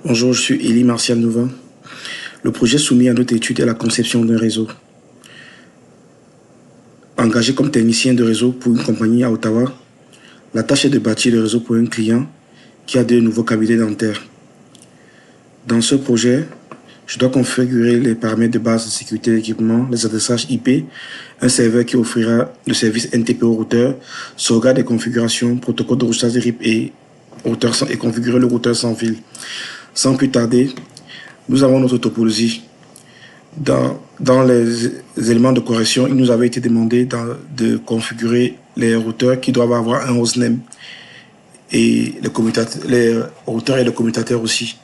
Bonjour, je suis Élie Martial Nouva. Le projet soumis à notre étude est la conception d'un réseau. Engagé comme technicien de réseau pour une compagnie à Ottawa, la tâche est de bâtir le réseau pour un client qui a de nouveaux cabinets dentaires. Dans ce projet, je dois configurer les paramètres de base de sécurité de l'équipement, les adressages IP, un serveur qui offrira le service NTP au routeur, sauvegarde des configurations, protocole de routage de RIP et configurer le routeur sans fil. Sans plus tarder, nous avons notre topologie. Dans les éléments de correction, il nous avait été demandé de configurer les routeurs qui doivent avoir un hostname et les routeurs et le commutateur aussi.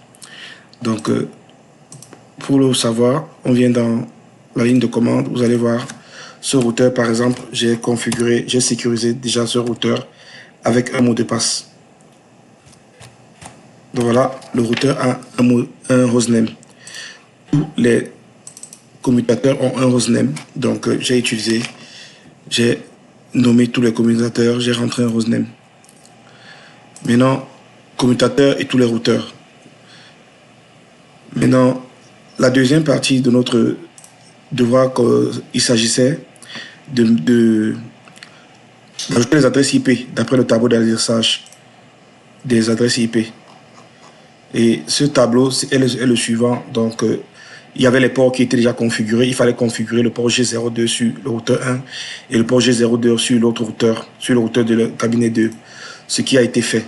Donc, pour le savoir, on vient dans la ligne de commande. Vous allez voir ce routeur, par exemple, j'ai sécurisé déjà ce routeur avec un mot de passe. Donc voilà, le routeur a un hostname. Tous les commutateurs ont un hostname. Donc j'ai nommé tous les commutateurs, j'ai rentré un hostname. Maintenant, commutateur et tous les routeurs. Maintenant, la deuxième partie de notre devoir, il s'agissait d'ajouter les adresses IP d'après le tableau d'adressage des adresses IP. Et ce tableau est le suivant. Donc, il y avait les ports qui étaient déjà configurés. Il fallait configurer le port G02 sur le routeur 1 et le port G02 sur l'autre routeur, sur le routeur du cabinet 2. Ce qui a été fait.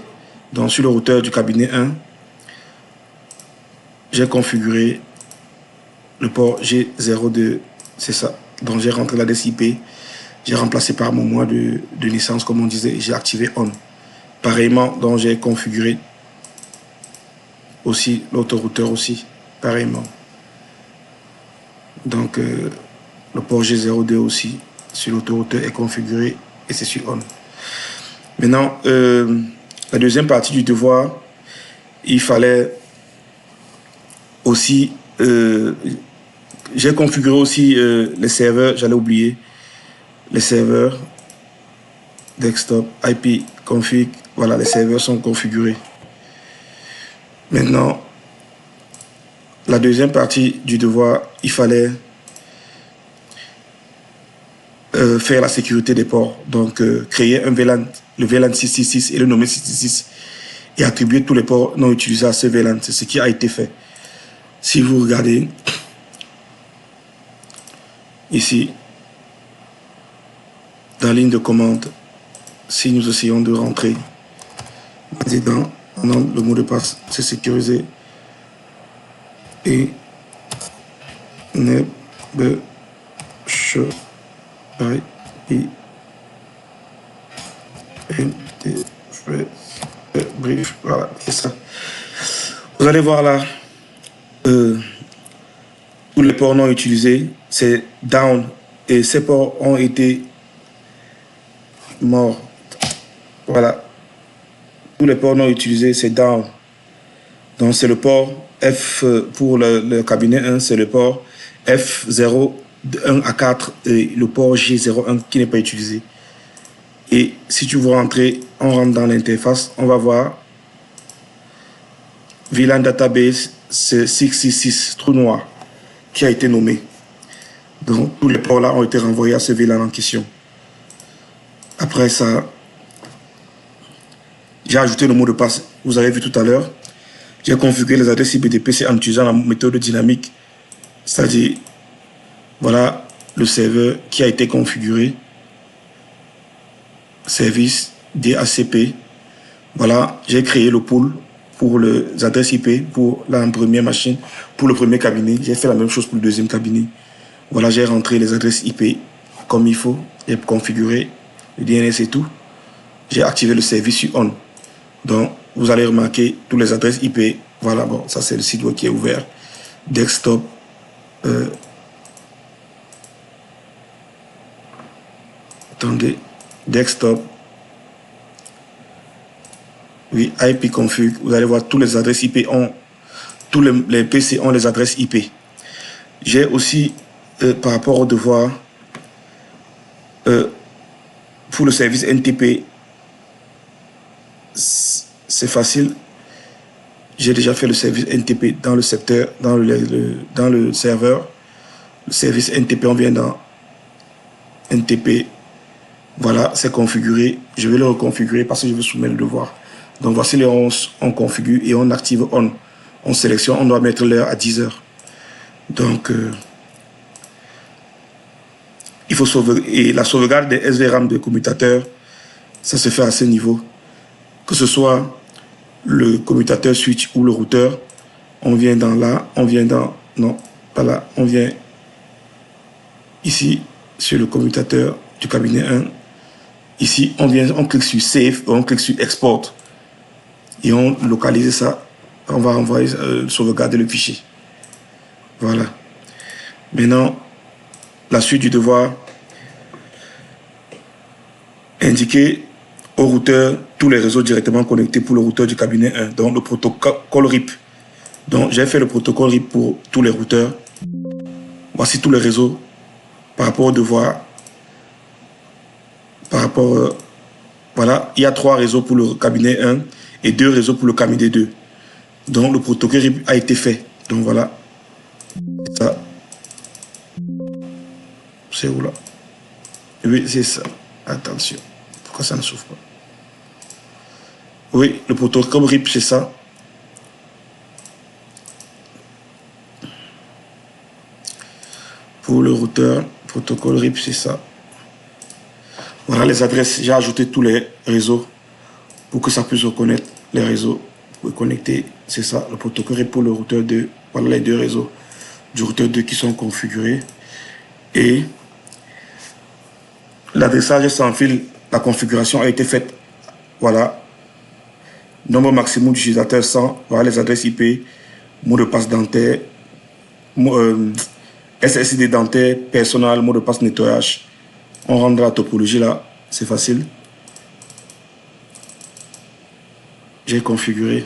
Donc, sur le routeur du cabinet 1, j'ai configuré le port G02. C'est ça. Donc, j'ai rentré l'adresse IP. J'ai remplacé par mon mois de naissance, comme on disait, et j'ai activé ON. Pareillement, donc j'ai configuré aussi l'autre routeur aussi, pareillement. Donc, le port G02 aussi sur l'autre routeur est configuré et c'est sur ON. Maintenant, la deuxième partie du devoir, il fallait aussi, j'ai configuré aussi les serveurs, j'allais oublier, les serveurs desktop, IP, config, voilà, les serveurs sont configurés. Maintenant, la deuxième partie du devoir, il fallait faire la sécurité des ports. Donc, créer un VLAN, le VLAN 666 et le nommer 666 et attribuer tous les ports non utilisés à ce VLAN. C'est ce qui a été fait. Si vous regardez ici, dans la ligne de commande, si nous essayons de rentrer dedans, le mot de passe, c'est sécurisé. Et ne brief, voilà, c'est ça. Vous allez voir là, tous les ports non utilisés, c'est down, et ces ports ont été morts. Voilà. Tous les ports non utilisés, c'est down. Donc c'est le port F pour le cabinet 1, c'est le port F0 de 1 à 4 et le port G01 qui n'est pas utilisé. Et si tu veux rentrer, on rentre dans l'interface, on va voir VLAN Database, c'est 666, trou noir, qui a été nommé. Donc tous les ports là ont été renvoyés à ce VLAN en question. Après ça, j'ai ajouté le mot de passe, vous avez vu tout à l'heure. J'ai configuré les adresses IP des PC en utilisant la méthode dynamique, c'est-à-dire, voilà le serveur qui a été configuré, service DHCP. Voilà, j'ai créé le pool pour les adresses IP pour la première machine, pour le premier cabinet. J'ai fait la même chose pour le deuxième cabinet. Voilà, j'ai rentré les adresses IP comme il faut. J'ai configuré le DNS et tout. J'ai activé le service sur ON. Donc, vous allez remarquer toutes les adresses IP. Voilà, bon, ça c'est le site web qui est ouvert. Desktop. Attendez. Desktop. Oui, IP config. Vous allez voir, tous les adresses IP ont, tous les PC ont les adresses IP. J'ai aussi, par rapport au devoir, pour le service NTP, c'est facile. J'ai déjà fait le service NTP dans le secteur, dans le serveur. Le service NTP, on vient dans NTP. Voilà, c'est configuré. Je vais le reconfigurer parce que je veux soumettre le devoir. Donc voici les 11, on configure et on active on. On sélectionne, on doit mettre l'heure à 10 heures. Donc, il faut sauvegarder. Et la sauvegarde des SVRAM des commutateurs, ça se fait à ce niveau. Que ce soit le commutateur switch ou le routeur, on vient dans là, on vient dans... Non, pas là, on vient ici, sur le commutateur du cabinet 1. Ici, on clique sur Save, on clique sur Export. Et on localise ça. On va envoyer, sauvegarder le fichier. Voilà. Maintenant, la suite du devoir, indiquer au routeur tous les réseaux directement connectés pour le routeur du cabinet 1. Donc, le protocole RIP. Donc, j'ai fait le protocole RIP pour tous les routeurs. Voici tous les réseaux par rapport au devoir. Par rapport... voilà, il y a 3 réseaux pour le cabinet 1 et 2 réseaux pour le cabinet 2. Donc, le protocole RIP a été fait. Donc, voilà. Ça. C'est où, là? Oui, c'est ça. Attention. Pourquoi ça ne s'ouvre pas? Oui, le protocole RIP, c'est ça. Pour le routeur, protocole RIP, c'est ça. Voilà les adresses. J'ai ajouté tous les réseaux pour que ça puisse reconnaître les réseaux. Vous pouvez connecter, c'est ça, le protocole RIP pour le routeur 2. Voilà les 2 réseaux du routeur 2 qui sont configurés. Et l'adressage sans fil, la configuration a été faite. Voilà. Nombre maximum d'utilisateurs 100. Voilà les adresses IP, mot de passe dentaire, SSID dentaire, personnel, mot de passe nettoyage. On rendra la topologie là, c'est facile. J'ai configuré.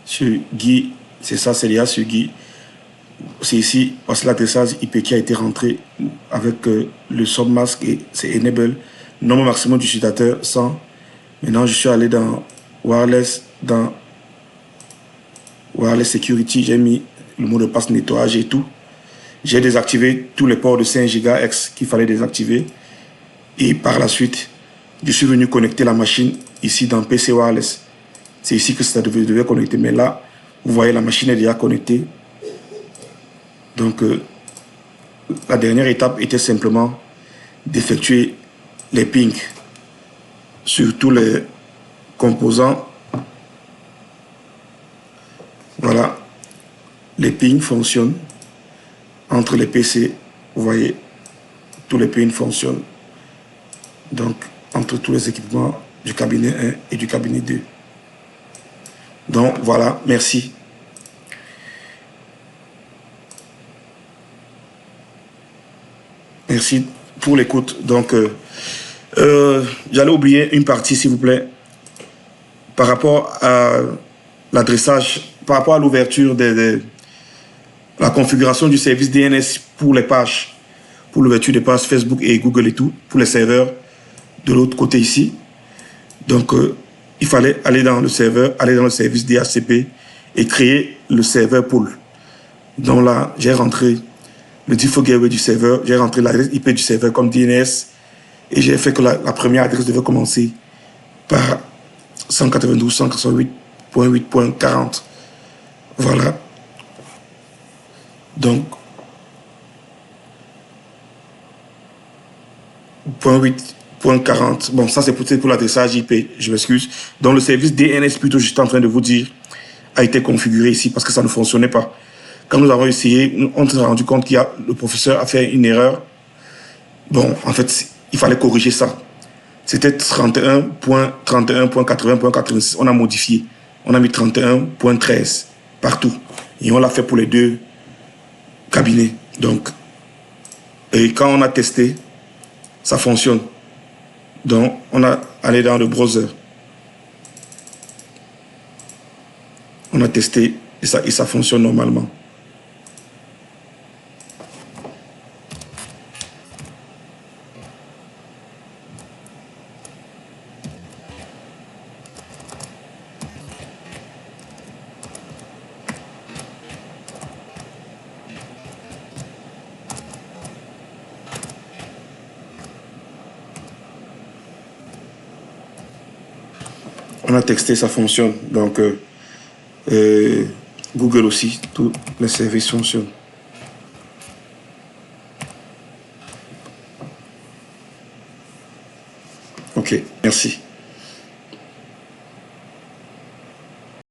Sur Guy, c'est ça, c'est lié sur Guy. C'est ici, parce que l'adressage IP qui a été rentré avec le submask et c'est enable. Nombre maximum d'utilisateurs 100. Maintenant, je suis allé dans wireless, security, j'ai mis le mot de passe nettoyage et tout. J'ai désactivé tous les ports de 5 GHz qu'il fallait désactiver. Et par la suite, je suis venu connecter la machine ici dans PC Wireless. C'est ici que ça devait connecter. Mais là, vous voyez, la machine est déjà connectée. Donc, la dernière étape était simplement d'effectuer les pings sur tous les composants. Voilà. Les pings fonctionnent entre les PC. Vous voyez, tous les pings fonctionnent. Donc, entre tous les équipements du cabinet 1 et du cabinet 2. Donc, voilà, merci. Merci pour l'écoute. Donc, j'allais oublier une partie, s'il vous plaît, par rapport à l'adressage, par rapport à l'ouverture de la configuration du service DNS pour les pages, pour l'ouverture des pages Facebook et Google et tout, pour les serveurs de l'autre côté ici. Donc, il fallait aller dans le serveur, aller dans le service DHCP et créer le serveur pool. Donc là, j'ai rentré le default gateway du serveur, j'ai rentré l'adresse IP du serveur comme DNS et j'ai fait que la première adresse devait commencer par 192.168.8.40. Voilà. Donc, .8.40. Bon, ça c'est peut-être pour l'adressage IP, je m'excuse. Donc le service DNS, plutôt, j'étais en train de vous dire, a été configuré ici parce que ça ne fonctionnait pas. Quand nous avons essayé, on s'est rendu compte qu'il le professeur a fait une erreur. Bon, en fait, il fallait corriger ça. C'était 31.31.80.86. On a modifié. On a mis 31.13 partout. Et on l'a fait pour les 2 cabinets. Donc, et quand on a testé, ça fonctionne. Donc, on a allé dans le browser. On a testé et ça fonctionne normalement. On a texté, ça fonctionne. Donc, Google aussi, tous les services fonctionnent. Ok, merci.